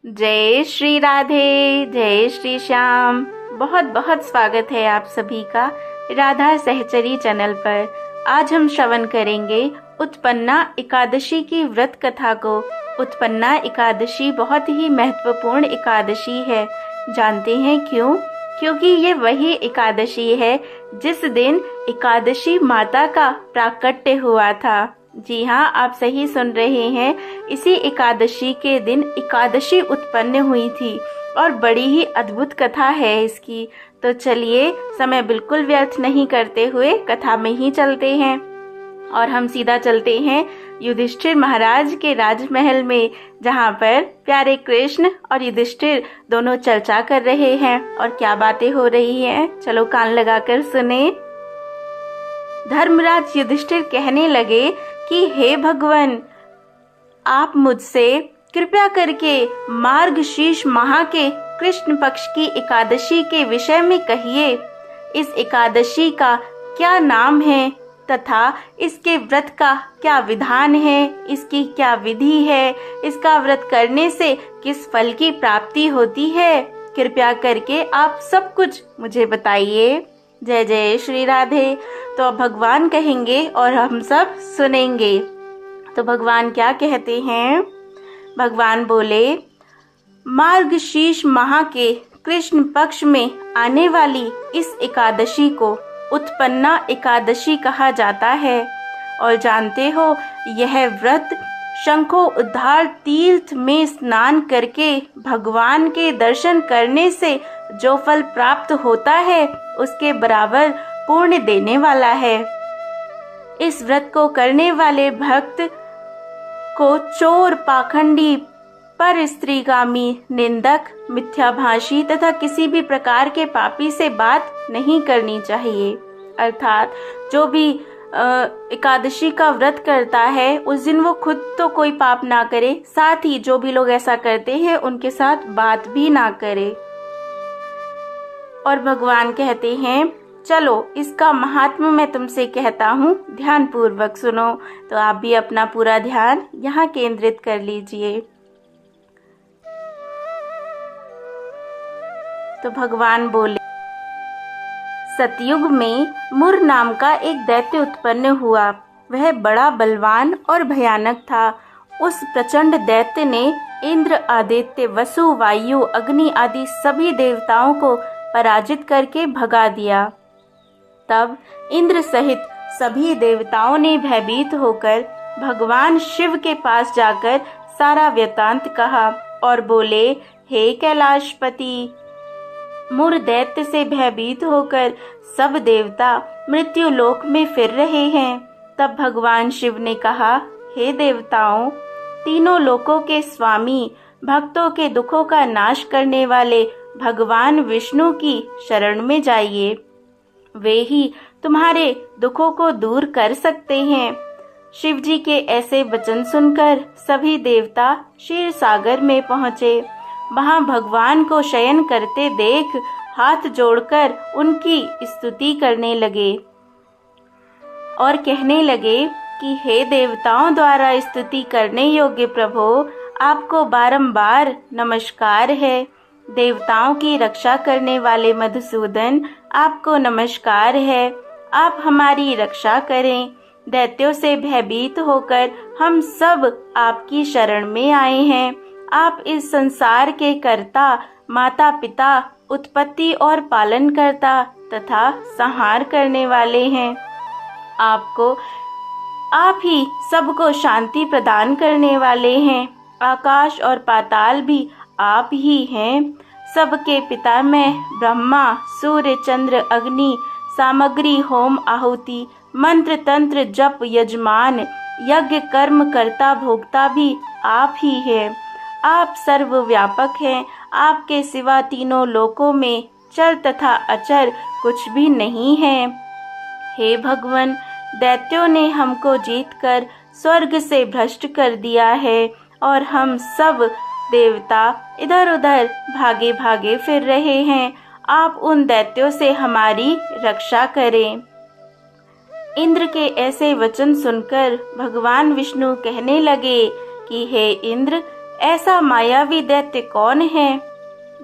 जय श्री राधे, जय श्री श्याम। बहुत बहुत स्वागत है आप सभी का राधा सहचरी चैनल पर। आज हम श्रवण करेंगे उत्पन्ना एकादशी की व्रत कथा को। उत्पन्ना एकादशी बहुत ही महत्वपूर्ण एकादशी है। जानते हैं क्यों? क्योंकि ये वही एकादशी है जिस दिन एकादशी माता का प्राकट्य हुआ था। जी हाँ, आप सही सुन रहे हैं। इसी एकादशी के दिन एकादशी उत्पन्न हुई थी और बड़ी ही अद्भुत कथा है इसकी। तो चलिए, समय बिल्कुल व्यर्थ नहीं करते हुए कथा में ही चलते हैं और हम सीधा चलते हैं युधिष्ठिर महाराज के राजमहल में, जहाँ पर प्यारे कृष्ण और युधिष्ठिर दोनों चर्चा कर रहे हैं। और क्या बातें हो रही हैं, चलो कान लगाकर सुने। धर्मराज युधिष्ठिर कहने लगे कि हे भगवान, आप मुझसे कृपया करके मार्गशीर्ष माह के कृष्ण पक्ष की एकादशी के विषय में कहिए। इस एकादशी का क्या नाम है तथा इसके व्रत का क्या विधान है, इसकी क्या विधि है, इसका व्रत करने से किस फल की प्राप्ति होती है। कृपया करके आप सब कुछ मुझे बताइए। जय जय श्री राधे। तो अब भगवान कहेंगे और हम सब सुनेंगे। तो भगवान क्या कहते हैं? भगवान बोले, मार्गशीर्ष माह के कृष्ण पक्ष में आने वाली इस एकादशी को उत्पन्ना एकादशी कहा जाता है। और जानते हो, यह व्रत शंखो उद्धार तीर्थ में स्नान करके भगवान के दर्शन करने से जो फल प्राप्त होता है उसके बराबर पुण्य देने वाला है। इस व्रत को करने वाले भक्त को चोर, पाखंडी, पर स्त्रीगामी, निंदक, मिथ्याभाषी तथा किसी भी प्रकार के पापी से बात नहीं करनी चाहिए। अर्थात जो भी एकादशी का व्रत करता है उस दिन वो खुद तो कोई पाप ना करे, साथ ही जो भी लोग ऐसा करते हैं उनके साथ बात भी ना करे। और भगवान कहते हैं, चलो इसका महात्म्य मैं तुमसे कहता हूँ, ध्यान पूर्वक सुनो। तो आप भी अपना पूरा ध्यान यहाँ केंद्रित कर लीजिए। तो भगवान बोले, सतयुग में मुर नाम का एक दैत्य उत्पन्न हुआ। वह बड़ा बलवान और भयानक था। उस प्रचंड दैत्य ने इंद्र, आदित्य, वसु, वायु, अग्नि आदि सभी देवताओं को पराजित करके भगा दिया। तब इंद्र सहित सभी देवताओं ने भयभीत होकर भगवान शिव के पास जाकर सारा वृत्तांत कहा और बोले, हे कैलाशपति, मुर दैत्य से भयभीत होकर सब देवता मृत्यु लोक में फिर रहे हैं। तब भगवान शिव ने कहा, हे देवताओं, तीनों लोकों के स्वामी, भक्तों के दुखों का नाश करने वाले भगवान विष्णु की शरण में जाइए। वे ही तुम्हारे दुखों को दूर कर सकते हैं। शिव जी के ऐसे वचन सुनकर सभी देवता क्षीर सागर में पहुँचे। वहां भगवान को शयन करते देख हाथ जोड़कर उनकी स्तुति करने लगे और कहने लगे कि हे देवताओं द्वारा स्तुति करने योग्य प्रभु, आपको बारंबार नमस्कार है। देवताओं की रक्षा करने वाले मधुसूदन, आपको नमस्कार है। आप हमारी रक्षा करें। दैत्यों से भयभीत होकर हम सब आपकी शरण में आए हैं। आप इस संसार के कर्ता, माता पिता, उत्पत्ति और पालन करता तथा संहार करने वाले हैं। आप ही सबको शांति प्रदान करने वाले हैं। आकाश और पाताल भी आप ही हैं। सबके पिता मैं ब्रह्मा, सूर्य, चंद्र, अग्नि, सामग्री, होम, आहुति, मंत्र, तंत्र, जप, यजमान, यज्ञ, कर्म, कर्ता, भोक्ता भी आप ही हैं। आप सर्वव्यापक हैं। आपके सिवा तीनों लोकों में चर तथा अचर कुछ भी नहीं है। हे भगवान, दैत्यों ने हमको जीतकर स्वर्ग से भ्रष्ट कर दिया है और हम सब देवता इधर उधर भागे भागे फिर रहे हैं। आप उन दैत्यों से हमारी रक्षा करें। इंद्र के ऐसे वचन सुनकर भगवान विष्णु कहने लगे कि हे इंद्र, ऐसा मायावी दैत्य कौन है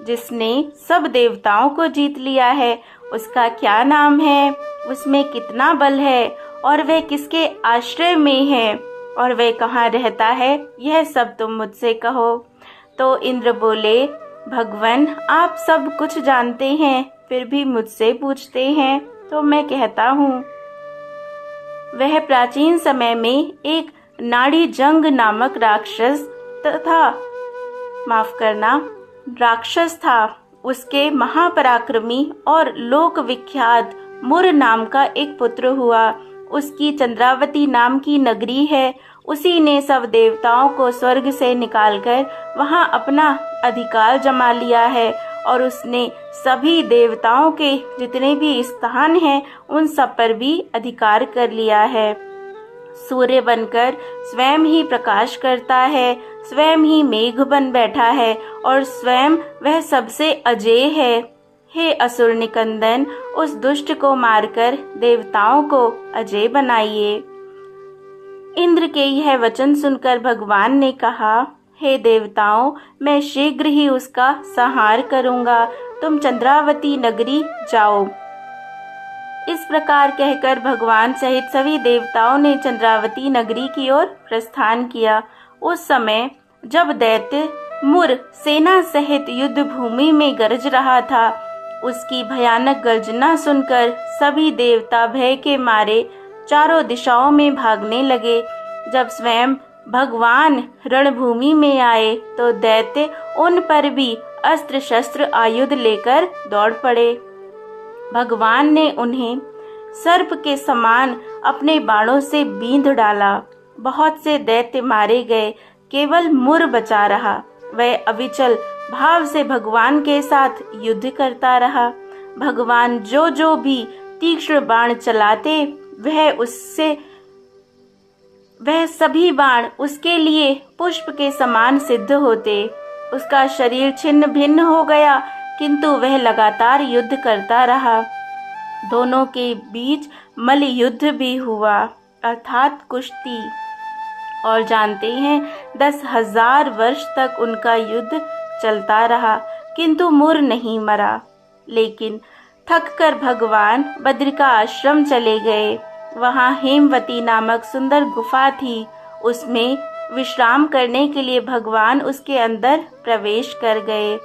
जिसने सब देवताओं को जीत लिया है? उसका क्या नाम है? उसमें कितना बल है? और वह किसके आश्रय में है? और वह कहाँ रहता है? यह सब तुम मुझसे कहो। तो इंद्र बोले, भगवान, आप सब कुछ जानते हैं, फिर भी मुझसे पूछते हैं, तो मैं कहता हूँ। वह प्राचीन समय में एक नाड़ी जंग नामक राक्षस था। उसके महापराक्रमी और लोक विख्यात मुर नाम का एक पुत्र हुआ। उसकी चंद्रावती नाम की नगरी है। उसी ने सब देवताओं को स्वर्ग से निकालकर वहां अपना अधिकार जमा लिया है और उसने सभी देवताओं के जितने भी स्थान हैं उन सब पर भी अधिकार कर लिया है। सूर्य बनकर स्वयं ही प्रकाश करता है, स्वयं ही मेघ बन बैठा है और स्वयं वह सबसे अजेय है। हे असुर निकंदन, उस दुष्ट को मारकर देवताओं को अजेय बनाइए। इंद्र के यह वचन सुनकर भगवान ने कहा, हे देवताओं, मैं शीघ्र ही उसका संहार करूंगा। तुम चंद्रावती नगरी जाओ। इस प्रकार कहकर भगवान सहित सभी देवताओं ने चंद्रावती नगरी की ओर प्रस्थान किया। उस समय जब दैत्य मुर सेना सहित युद्ध भूमि में गरज रहा था, उसकी भयानक गर्जना सुनकर सभी देवता भय के मारे चारों दिशाओं में भागने लगे। जब स्वयं भगवान रणभूमि में आए तो दैत्य उन पर भी अस्त्र शस्त्र आयुध लेकर दौड़ पड़े। भगवान ने उन्हें सर्प के समान अपने बाणों से बींध डाला। बहुत से दैत्य मारे गए, केवल मुर बचा रहा। वह अविचल भाव से भगवान के साथ युद्ध करता रहा। भगवान जो जो भी तीक्ष्ण बाण चलाते वह सभी बाण उसके लिए पुष्प के समान सिद्ध होते। उसका शरीर छिन्न भिन्न हो गया, किंतु वह लगातार युद्ध करता रहा। दोनों के बीच मल्ल युद्ध भी हुआ, अर्थात कुश्ती। और जानते हैं 10,000 वर्ष तक उनका युद्ध चलता रहा, किंतु मुर नहीं मरा। लेकिन थककर भगवान बद्रिका आश्रम चले गए। वहां हेमवती नामक सुंदर गुफा थी। उसमें विश्राम करने के लिए भगवान उसके अंदर प्रवेश कर गए।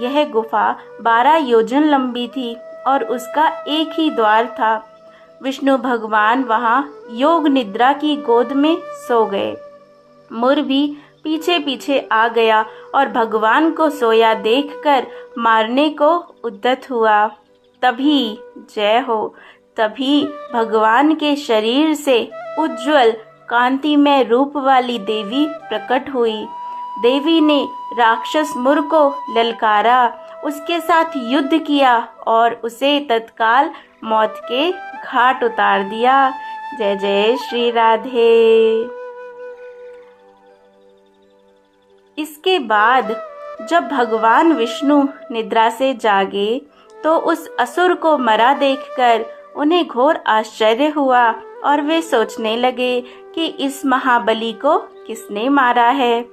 यह गुफा 12 योजन लंबी थी और उसका एक ही द्वार था। विष्णु भगवान वहां योग निद्रा की गोद में सो गए। मुर भी पीछे पीछे आ गया और भगवान को सोया देखकर मारने को उद्यत हुआ। तभी भगवान के शरीर से उज्जवल कांतिमय रूप वाली देवी प्रकट हुई। देवी ने राक्षस मुर को ललकारा, उसके साथ युद्ध किया और उसे तत्काल मौत के घाट उतार दिया। जय जय श्री राधे। इसके बाद जब भगवान विष्णु निद्रा से जागे तो उस असुर को मरा देखकर उन्हें घोर आश्चर्य हुआ और वे सोचने लगे कि इस महाबली को किसने मारा है।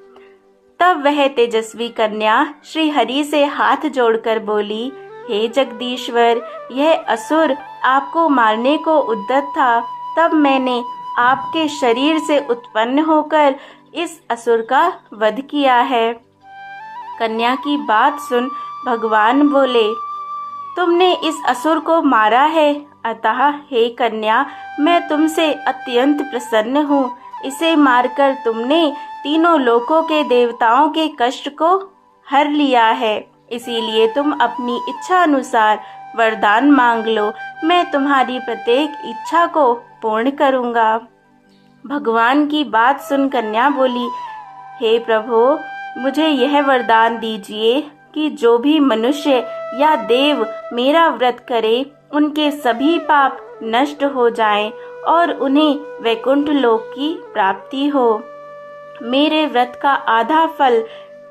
तब वह तेजस्वी कन्या श्री हरि से हाथ जोड़कर बोली, हे जगदीश्वर, यह असुर आपको मारने को उद्यत था। तब मैंने आपके शरीर से उत्पन्न होकर इस असुर का वध किया है। कन्या की बात सुन भगवान बोले, तुमने इस असुर को मारा है, अतः हे कन्या, मैं तुमसे अत्यंत प्रसन्न हूँ। इसे मारकर तुमने तीनों लोकों के देवताओं के कष्ट को हर लिया है। इसीलिए तुम अपनी इच्छा अनुसार वरदान मांग लो, मैं तुम्हारी प्रत्येक इच्छा को पूर्ण करूँगा। भगवान की बात सुन कन्या बोली, हे प्रभु, मुझे यह वरदान दीजिए कि जो भी मनुष्य या देव मेरा व्रत करे, उनके सभी पाप नष्ट हो जाएं और उन्हें वैकुंठ लोक की प्राप्ति हो। मेरे व्रत का आधा फल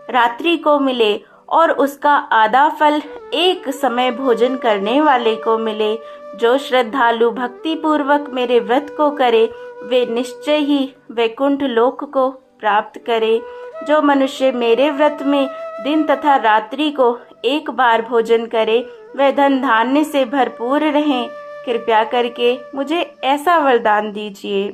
रात्रि को मिले और उसका आधा फल एक समय भोजन करने वाले को मिले। जो श्रद्धालु भक्ति पूर्वक मेरे व्रत को करे, वे निश्चय ही वैकुंठ लोक को प्राप्त करे। जो मनुष्य मेरे व्रत में दिन तथा रात्रि को एक बार भोजन करे वह धन धान्य से भरपूर रहे। कृपया करके मुझे ऐसा वरदान दीजिए।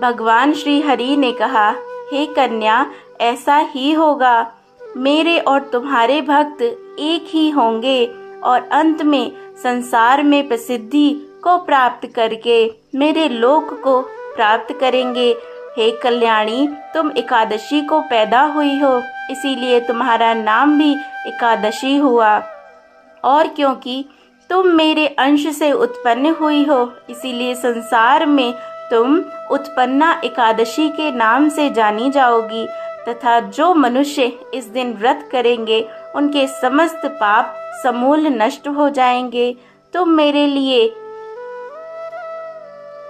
भगवान श्री हरि ने कहा, हे कन्या, ऐसा ही होगा। मेरे और तुम्हारे भक्त एक ही होंगे और अंत में संसार में प्रसिद्धि को प्राप्त करके मेरे लोक को प्राप्त करेंगे। हे कल्याणी, तुम एकादशी को पैदा हुई हो, इसीलिए तुम्हारा नाम भी एकादशी हुआ। और क्योंकि तुम मेरे अंश से उत्पन्न हुई हो, इसीलिए संसार में तुम उत्पन्ना एकादशी के नाम से जानी जाओगी। तथा जो मनुष्य इस दिन व्रत करेंगे उनके समस्त पाप समूल नष्ट हो जाएंगे। तुम मेरे लिए,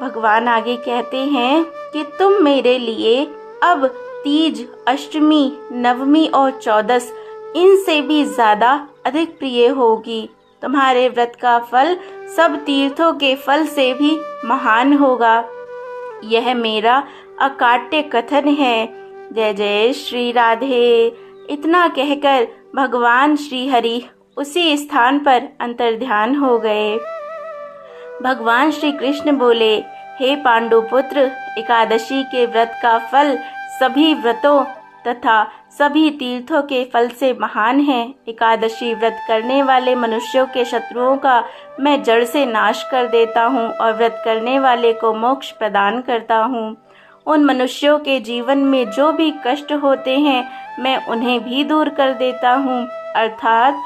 भगवान आगे कहते हैं कि तुम मेरे लिए अब तीज, अष्टमी, नवमी और चौदस इनसे भी ज्यादा अधिक प्रिय होगी। तुम्हारे व्रत का फल सब तीर्थों के फल से भी महान होगा। यह मेरा अकाट्य कथन है। जय जय श्री राधे। इतना कहकर भगवान श्री हरि उसी स्थान पर अंतर्ध्यान हो गए। भगवान श्री कृष्ण बोले, हे पांडुपुत्र, एकादशी के व्रत का फल सभी व्रतों तथा सभी तीर्थों के फल से महान है। एकादशी व्रत करने वाले मनुष्यों के शत्रुओं का मैं जड़ से नाश कर देता हूँ और व्रत करने वाले को मोक्ष प्रदान करता हूँ। उन मनुष्यों के जीवन में जो भी कष्ट होते हैं मैं उन्हें भी दूर कर देता हूँ। अर्थात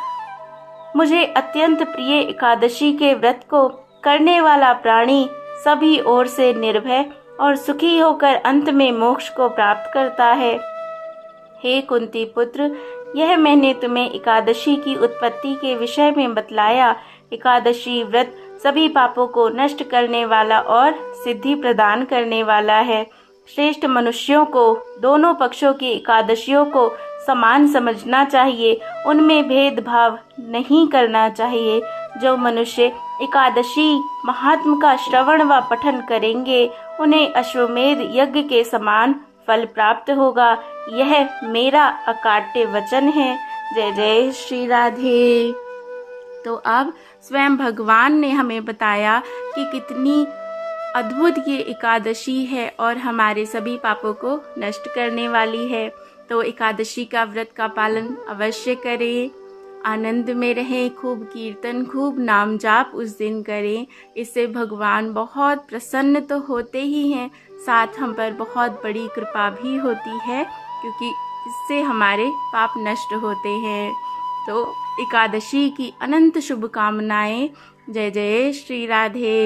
मुझे अत्यंत प्रिय एकादशी के व्रत को करने वाला प्राणी सभी ओर से निर्भय और सुखी होकर अंत में मोक्ष को प्राप्त करता है। हे कुंती पुत्र, यह मैंने तुम्हें एकादशी की उत्पत्ति के विषय में बतलाया। एकादशी व्रत सभी पापों को नष्ट करने वाला और सिद्धि प्रदान करने वाला है। श्रेष्ठ मनुष्यों को दोनों पक्षों की एकादशियों को समान समझना चाहिए, उनमें भेदभाव नहीं करना चाहिए। जो मनुष्य एकादशी महात्म का श्रवण व पठन करेंगे उन्हें अश्वमेध यज्ञ के समान फल प्राप्त होगा। यह मेरा अकाट्य वचन है। जय जय श्री राधे। तो अब स्वयं भगवान ने हमें बताया कि कितनी अद्भुत ये एकादशी है और हमारे सभी पापों को नष्ट करने वाली है। तो एकादशी का व्रत का पालन अवश्य करें, आनंद में रहें, खूब कीर्तन, खूब नाम जाप उस दिन करें। इससे भगवान बहुत प्रसन्न तो होते ही हैं, साथ हम पर बहुत बड़ी कृपा भी होती है, क्योंकि इससे हमारे पाप नष्ट होते हैं। तो एकादशी की अनंत शुभकामनाएं। जय जय श्री राधे।